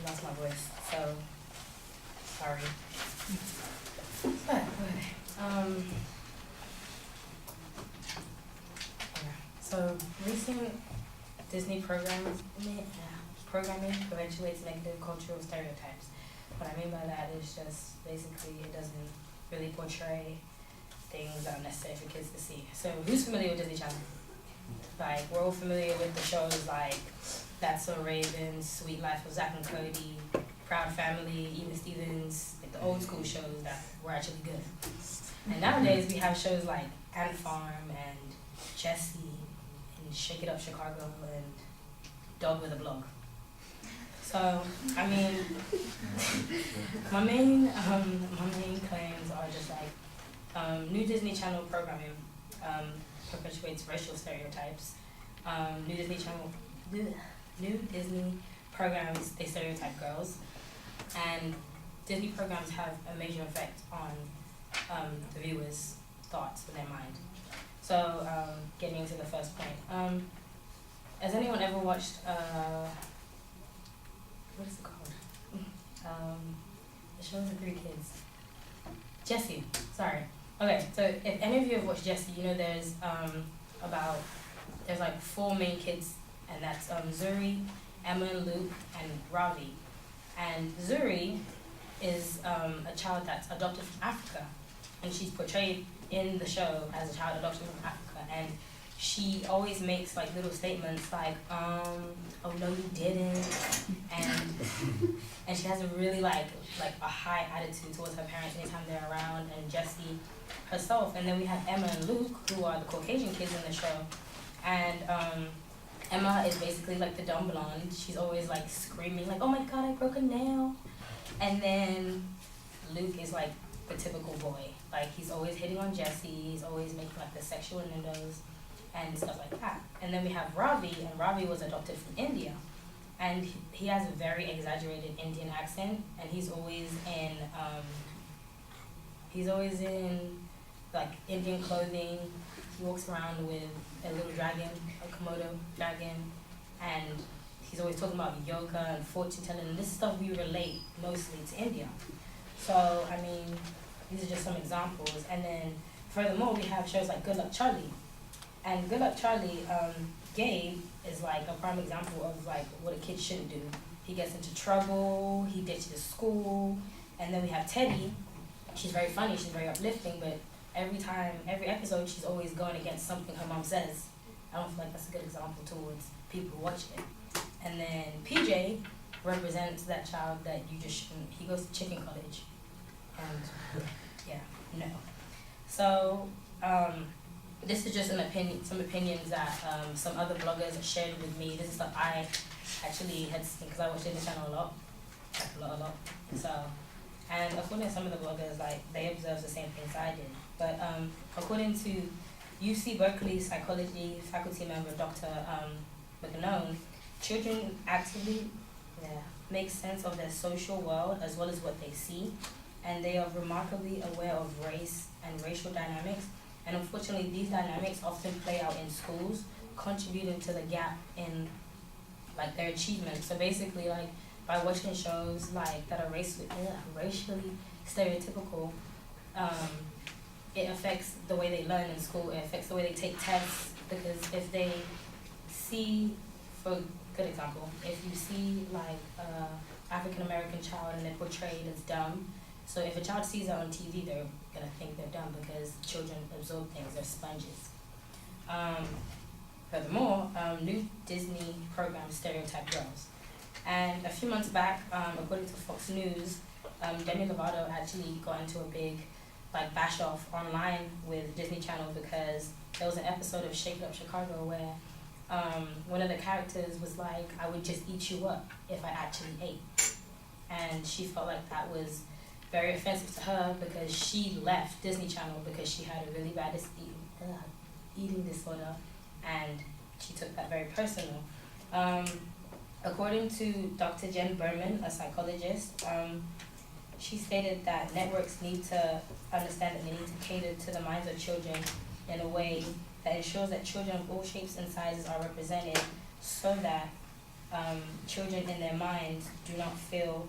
lost my voice, so sorry. But, yeah. So recent Disney programming perpetuates negative cultural stereotypes. What I mean by that is just basically it doesn't really portray things that are necessary for kids to see. So who's familiar with Disney Channel? Like, we're all familiar with the shows like That's So Raven, Sweet Life of Zack and Cody, Proud Family, Even Stevens, like the old school shows that were actually good. And nowadays we have shows like Ant Farm and Jessie and Shake It Up Chicago and Dog with a Blog. So, I mean, my main claims are just like new Disney Channel programming perpetuates racial stereotypes. New Disney programs, they stereotype girls, and Disney programs have a major effect on the viewers' thoughts in their mind. So, getting into the first point, has anyone ever watched what is it called? The show with the 3 kids. Jessie. Sorry. Okay, so if any of you have watched Jessie, you know there's like 4 main kids, and that's Zuri, Emma, Luke, and Ravi. And Zuri is a child that's adopted from Africa, and she's portrayed in the show as a child adopted from Africa, and she always makes like little statements like, oh no you didn't, and she has a really like a high attitude towards her parents anytime they're around, and Jessie herself. And then we have Emma and Luke, who are the Caucasian kids in the show, and Emma is basically like the dumb blonde. She's always like screaming like, oh my god, I broke a nail. And then Luke is like the typical boy, like he's always hitting on Jessie, he's always making like the sexual innuendos and stuff like that. And then we have Ravi, and Ravi was adopted from India, and he has a very exaggerated Indian accent, and he's always in like Indian clothing. He walks around with a little dragon, a Komodo dragon, and he's always talking about yoga and fortune telling, and this stuff we relate mostly to India. So I mean, these are just some examples. And then furthermore, we have shows like Good Luck Charlie. And Good Luck Charlie, Gabe is like a prime example of like what a kid shouldn't do. He gets into trouble, he ditches school. And then we have Teddy. She's very funny, she's very uplifting, but every episode, she's always going against something her mom says. I don't feel like that's a good example towards people who watch it. And then PJ represents that child that you just shouldn't. He goes to chicken college. And yeah, no. So, this is just some opinions that some other bloggers shared with me. This is stuff I actually had seen because I watched Disney Channel a lot. So, and according to some of the bloggers, like they observed the same things I did. But according to UC Berkeley psychology faculty member Dr. McGanone, children actively make sense of their social world as well as what they see, and they are remarkably aware of race and racial dynamics. And unfortunately, these dynamics often play out in schools, contributing to the gap in like their achievement. So basically, like by watching shows like that are racially stereotypical, it affects the way they learn in school. It affects the way they take tests, because if they see, for good example, if you see like African American child and they're portrayed as dumb, so if a child sees that on TV, they're gonna think they're dumb because children absorb things, they're sponges. Furthermore, new Disney programs stereotype girls. And a few months back, according to Fox News, Demi Lovato actually got into a big like bash off online with Disney Channel because there was an episode of Shake It Up Chicago where one of the characters was like, I would just eat you up if I actually ate. And she felt like that was very offensive to her because she left Disney Channel because she had a really bad eating disorder, and she took that very personal. According to Dr. Jen Berman, a psychologist, she stated that networks need to understand that they need to cater to the minds of children in a way that ensures that children of all shapes and sizes are represented, so that children in their minds do not feel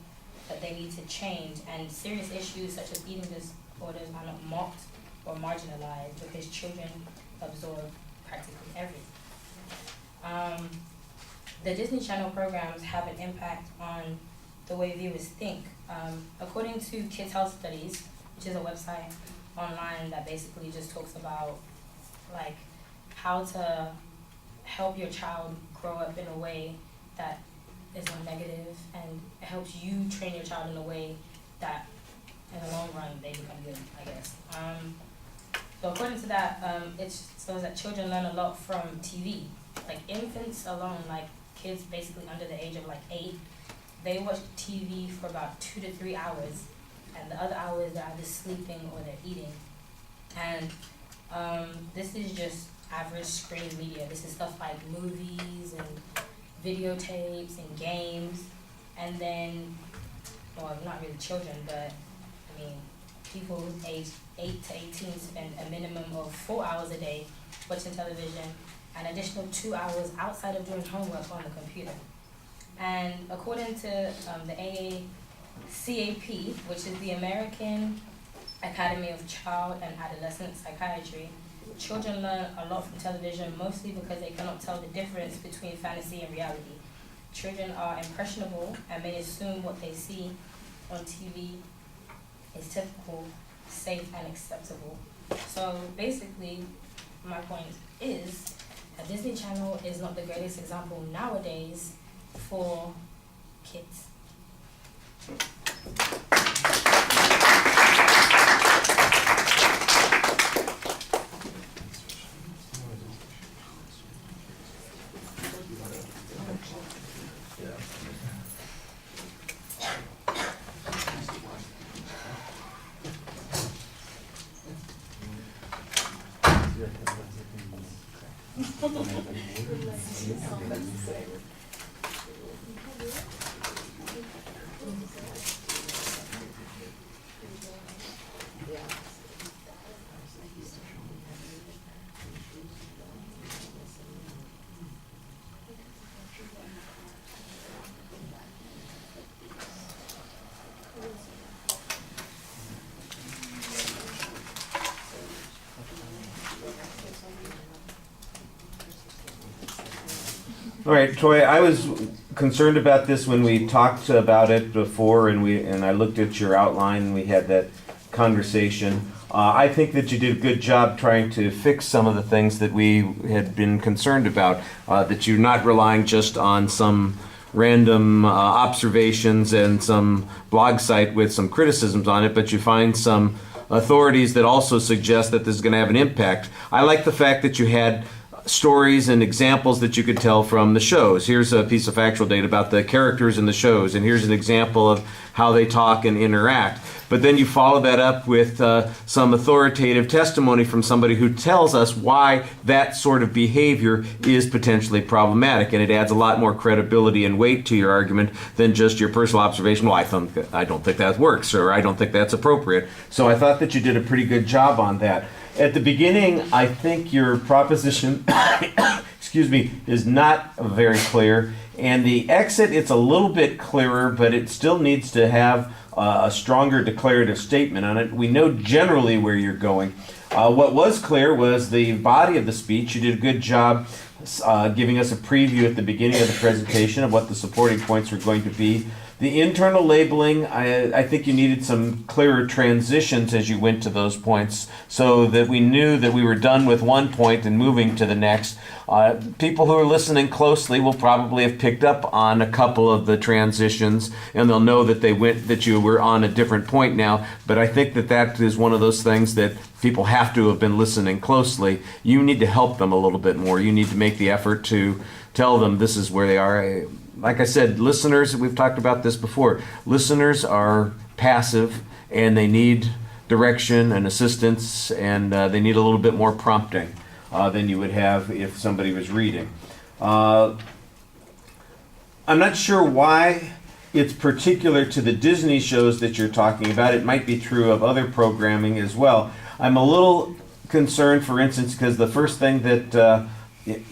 that they need to change, and serious issues such as eating disorders are not mocked or marginalized because children absorb practically everything. The Disney Channel programs have an impact on the way viewers think. According to Kids Health Studies, which is a website online that basically just talks about like how to help your child grow up in a way that is not negative, and it helps you train your child in a way that in the long run they become good, I guess. So according to that, it shows that children learn a lot from TV. Like infants alone, like kids basically under the age of like 8, they watch TV for about 2 to 3 hours, and the other hours they're either sleeping or they're eating. And this is just average screen media. This is stuff like movies and videotapes and games. And then, well, not really children, but I mean, people aged 8 to 18 spend a minimum of 4 hours a day watching television, an additional 2 hours outside of doing homework on the computer. And according to the AACAP, which is the American Academy of Child and Adolescent Psychiatry, children learn a lot from television, mostly because they cannot tell the difference between fantasy and reality. Children are impressionable and may assume what they see on TV is typical, safe, and acceptable. So basically, my point is that Disney Channel is not the greatest example nowadays for kids. All right, Troy, I was concerned about this when we talked about it before, and I looked at your outline and we had that conversation. I think that you did a good job trying to fix some of the things that we had been concerned about, that you're not relying just on some random observations and some blog site with some criticisms on it, but you find some authorities that also suggest that this is going to have an impact. I like the fact that you had stories and examples that you could tell from the shows. Here's a piece of factual data about the characters in the shows, and here's an example of how they talk and interact. But then you follow that up with some authoritative testimony from somebody who tells us why that sort of behavior is potentially problematic, and it adds a lot more credibility and weight to your argument than just your personal observation. Well, I don't think that works, or I don't think that's appropriate. So I thought that you did a pretty good job on that. At the beginning, I think your proposition, excuse me, is not very clear. And the exit, it's a little bit clearer, but it still needs to have a stronger declarative statement on it. We know generally where you're going. What was clear was the body of the speech. You did a good job giving us a preview at the beginning of the presentation of what the supporting points were going to be. The internal labeling, I think you needed some clearer transitions as you went to those points so that we knew that we were done with one point and moving to the next. People who are listening closely will probably have picked up on a couple of the transitions, and they'll know that you were on a different point now. But I think that is one of those things that people have to have been listening closely. You need to help them a little bit more. You need to make the effort to tell them this is where they are. Like I said, listeners, we've talked about this before, listeners are passive and they need direction and assistance, and they need a little bit more prompting than you would have if somebody was reading. I'm not sure why it's particular to the Disney shows that you're talking about. It might be true of other programming as well. I'm a little concerned, for instance, because the first thing that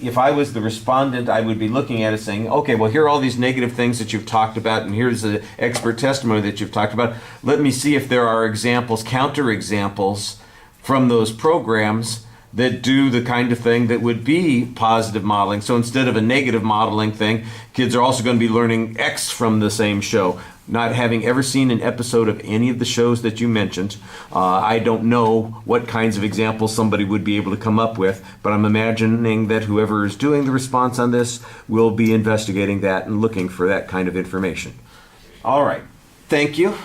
if I was the respondent, I would be looking at it saying, okay, well, here are all these negative things that you've talked about, and here's the expert testimony that you've talked about. Let me see if there are examples, counter examples from those programs that do the kind of thing that would be positive modeling. So instead of a negative modeling thing, kids are also going to be learning X from the same show. Not having ever seen an episode of any of the shows that you mentioned, I don't know what kinds of examples somebody would be able to come up with, but I'm imagining that whoever is doing the response on this will be investigating that and looking for that kind of information. All right. Thank you.